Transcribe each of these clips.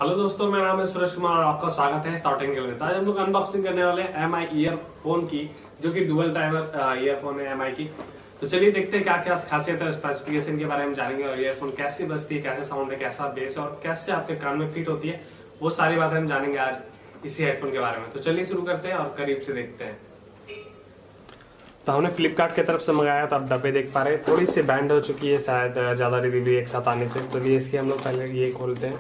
Hello दोस्तों, मेरा नाम है सुरेश कुमार और आपका स्वागत है स्टार्टिंग के लिए। आज हम लोग अनबॉक्सिंग करने वाले हैं एम आई ईयरफोन की, जो कि डुअल टाइमर ईयरफोन है एम आई की। तो चलिए देखते हैं क्या क्या खासियत है, स्पेसिफिकेशन के बारे में जानेंगे और ईयरफोन कैसी बजती है, कैसे साउंड है, कैसा बेस है और कैसे आपके कान में फिट होती है। वो सारी बातें हम जानेंगे आज इसी हेडफोन के बारे में। तो चलिए शुरू करते हैं और करीब से देखते हैं। तो हमने फ्लिपकार्ट की तरफ से मंगाया था, आप डब्बे देख पा रहे हैं। थोड़ी सी बैंड हो चुकी है शायद ज्यादा डिलीवरी एक साथ आने से। चलिए इसकी हम लोग पहले ये खोलते हैं।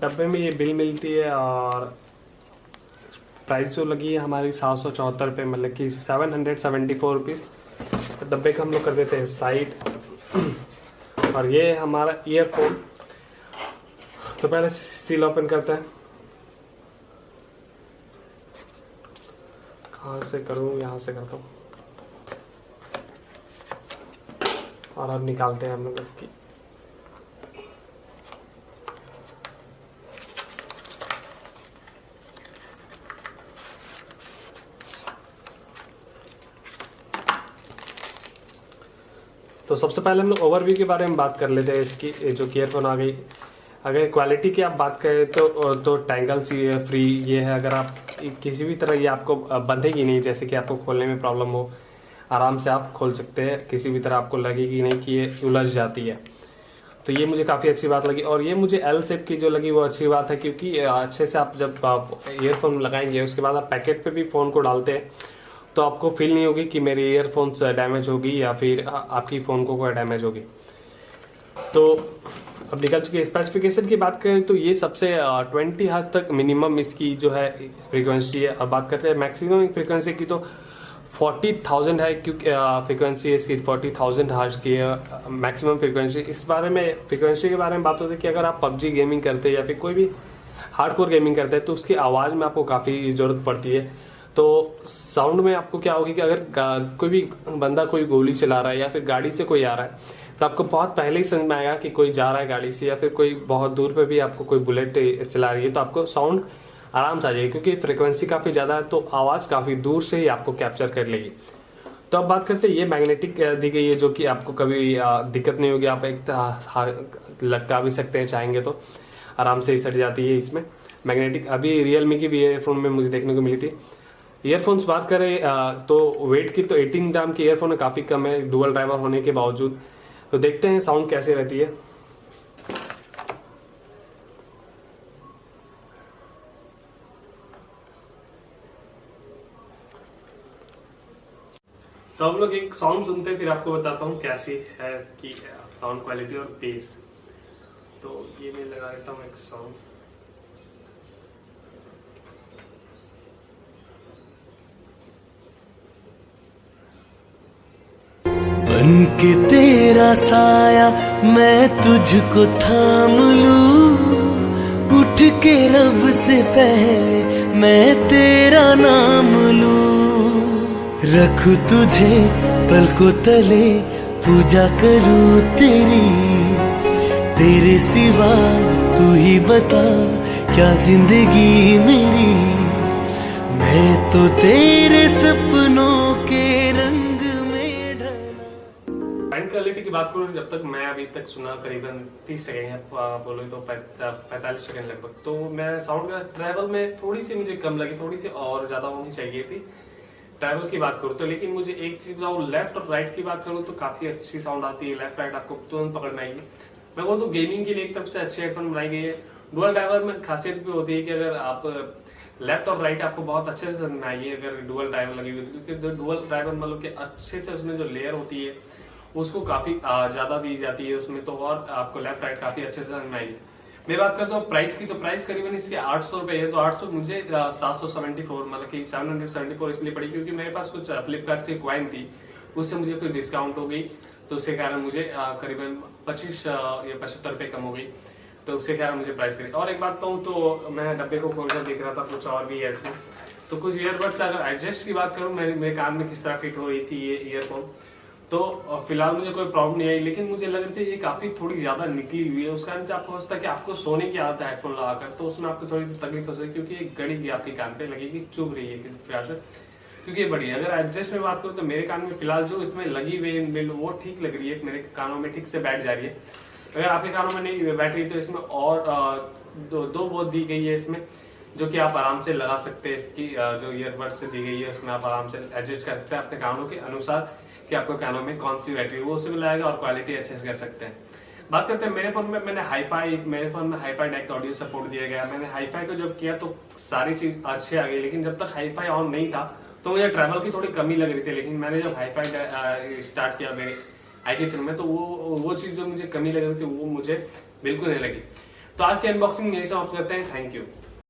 डब्बे में ये बिल मिलती है और प्राइस जो लगी है हमारी 774 रुपये, मतलब कि 774 रुपीज़। तो डब्बे का हम लोग कर देते हैं साइड। और ये हमारा ईयरफोन। तो पहले सील ओपन करते हैं। कहाँ से करूँ, यहाँ से करता हूँ। और अब निकालते हैं हम लोग इसकी। तो सबसे पहले हम लोग ओवरव्यू के बारे में बात कर लेते हैं इसकी। जो ईयरफोन आ गई, अगर क्वालिटी की आप बात करें तो टैंगल फ्री ये है। अगर आप किसी भी तरह ये आपको बंधेगी नहीं, जैसे कि आपको खोलने में प्रॉब्लम हो, आराम से आप खोल सकते हैं। किसी भी तरह आपको लगेगी नहीं कि ये उलझ जाती है। तो ये मुझे काफ़ी अच्छी बात लगी। और ये मुझे एल शेप की जो लगी वो अच्छी बात है, क्योंकि अच्छे से आप जब आप ईयरफोन लगाएंगे उसके बाद आप पैकेट पे भी फ़ोन को डालते हैं तो आपको फील नहीं होगी कि मेरी ईयरफोन्स डैमेज होगी या फिर आपकी फ़ोन को कोई डैमेज होगी। तो अब निकल चुकी स्पेसिफिकेशन की बात करें तो ये सबसे 20 हर्ट्ज तक मिनिमम इसकी जो है फ्रीक्वेंसी है। अब बात करते हैं मैक्सिमम फ्रीक्वेंसी की, तो 40,000 है, क्योंकि फ्रीक्वेंसी इसकी 40,000 हर्ट्ज की है मैक्सिमम फ्रीक्वेंसी। इस बारे में फ्रीक्वेंसी के बारे में बात होती है कि अगर आप पबजी गेमिंग करते हैं या फिर कोई भी हार्डकोर गेमिंग करते हैं तो उसकी आवाज़ में आपको काफ़ी ज़रूरत पड़ती है। तो साउंड में आपको क्या होगी कि अगर कोई भी बंदा कोई गोली चला रहा है या फिर गाड़ी से कोई आ रहा है तो आपको बहुत पहले ही समझ में आएगा कि कोई जा रहा है गाड़ी से, या फिर कोई बहुत दूर पे भी आपको कोई बुलेट चला रही है तो आपको साउंड आराम से आ जाएगी, क्योंकि फ्रिक्वेंसी काफ़ी ज़्यादा है तो आवाज़ काफ़ी दूर से ही आपको कैप्चर कर लेगी। तो अब बात करते हैं, ये मैग्नेटिक दी गई है जो कि आपको कभी दिक्कत नहीं होगी। आप एक लटका भी सकते हैं चाहेंगे तो, आराम से ही सट जाती है इसमें मैग्नेटिक। अभी रियलमी की भी ईयरफोन में मुझे देखने को मिली थी। ईयरफोन्स बात करें तो वेट की तो 18 ग्राम की ईयरफोन है, काफ़ी कम है डुअल ड्राइवर होने के बावजूद। तो देखते हैं साउंड कैसे रहती है। तो हम लोग एक साउंड सुनते हैं, फिर आपको बताता हूँ कैसी है कि साउंड क्वालिटी और बेस। तो ये मैं लगा देता हूँ एक साउंड। बन के तेरा साया मैं तुझको थाम लूं, उठ के रब से पहले मैं तेरा नाम लूं, रखूं तुझे पलकों तले पूजा करूं तेरी, तेरे सिवा तू ही बता क्या जिंदगी मेरी, मैं तो तेरे सपनों के रंग क्वालिटी की बात करूँ, जब तक मैं अभी तक सुना करीबन 30 सेकेंड बोलो तो 45 सेकेंड लगभग। तो मैं साउंड का ट्रैवल में थोड़ी सी मुझे कम लगी, थोड़ी सी और ज्यादा होनी चाहिए थी ट्रैवल की बात करूँ तो। लेकिन मुझे एक चीज बताऊँ, लेफ्ट और राइट की बात करूँ तो काफी अच्छी साउंड आती है। लेफ्ट राइट आपको तुरंत पकड़ में आएगी। मैं बोलूँ तो गेमिंग के लिए एक तरफ से अच्छी हेडफोन बनाई गई है। डुअल ड्राइवर में खासियत भी होती है कि अगर आप लेफ्ट और राइट आपको बहुत अच्छे से समझ में आएगी अगर डुअल ड्राइवर लगी हुई, क्योंकि डुअल ड्राइवर मतलब कि अच्छे से उसमें जो लेयर होती है उसको काफी ज्यादा दी जाती है उसमें, तो और आपको लेफ्ट राइट काफी अच्छे से समझ में आएगी। मैं बात करता हूँ प्राइस की, तो प्राइस करीबन इसके 800 रुपए है। तो 800 मुझे 774 मतलब कि 774 इसलिए पड़ी क्योंकि मेरे पास कुछ फ्लिपकार्ट से क्वाइन थी, उससे मुझे कोई डिस्काउंट हो गई, तो उसके कारण मुझे करीबन 25 या 75 रुपए कम हो गई। तो उसके कारण मुझे प्राइस करी। और एक बात कहूँ तो मैं डब्बे को खोलकर देख रहा था, कुछ और भी है इसमें। तो कुछ ईयरबड्स, अगर एडजस्ट की बात करूँ मेरे कान में किस तरह फिट हो रही थी ये ईयरफोन, तो फिलहाल मुझे कोई प्रॉब्लम नहीं आई। लेकिन मुझे लग रही थी ये काफी थोड़ी ज्यादा निकली हुई है। उसका कारण से आपको हो सकता है कि आपको सोने की आदत है हेडफोन लगाकर, तो उसमें आपको थोड़ी सी तकलीफ हो सकती है क्योंकि एक घड़ी भी आपके कान पे लगेगी, चुभ रही है किसी प्रकार से। क्योंकि ये बढ़िया। अगर एडजस्ट में बात करूँ तो मेरे कान में फिलहाल जो इसमें लगी हुई वो ठीक लग रही है, मेरे कानों में ठीक से बैठ जा रही है। अगर आपके कानों में नहीं बैठ रही तो इसमें और दो बोत दी गई है इसमें, जो कि आप आराम से लगा सकते हैं। इसकी जो ईयरबड्स दी गई है उसमें आप आराम से एडजस्ट कर सकते हैं अपने कानों के अनुसार कि आपको कानों में कौन सी बैटरी वो उसमें लगाएगा और क्वालिटी अच्छे से कर सकते हैं। बात करते हैं मेरे फोन में, मेरे फोन में हाईफाई डायरेक्ट ऑडियो सपोर्ट दिया गया। मैंने हाईफाई को जब किया तो सारी चीज अच्छी आ गई, लेकिन जब तक हाईफाई ऑन नहीं था तो मुझे ट्रैवल की थोड़ी कमी लग रही थी। लेकिन मैंने जब हाईफाई स्टार्ट किया मेरे आई के थ्रू में, तो वो चीज जो मुझे कमी लग रही थी वो मुझे बिल्कुल नहीं लगी। तो आज की अनबॉक्सिंग यही समाप्त करते हैं। Thank you.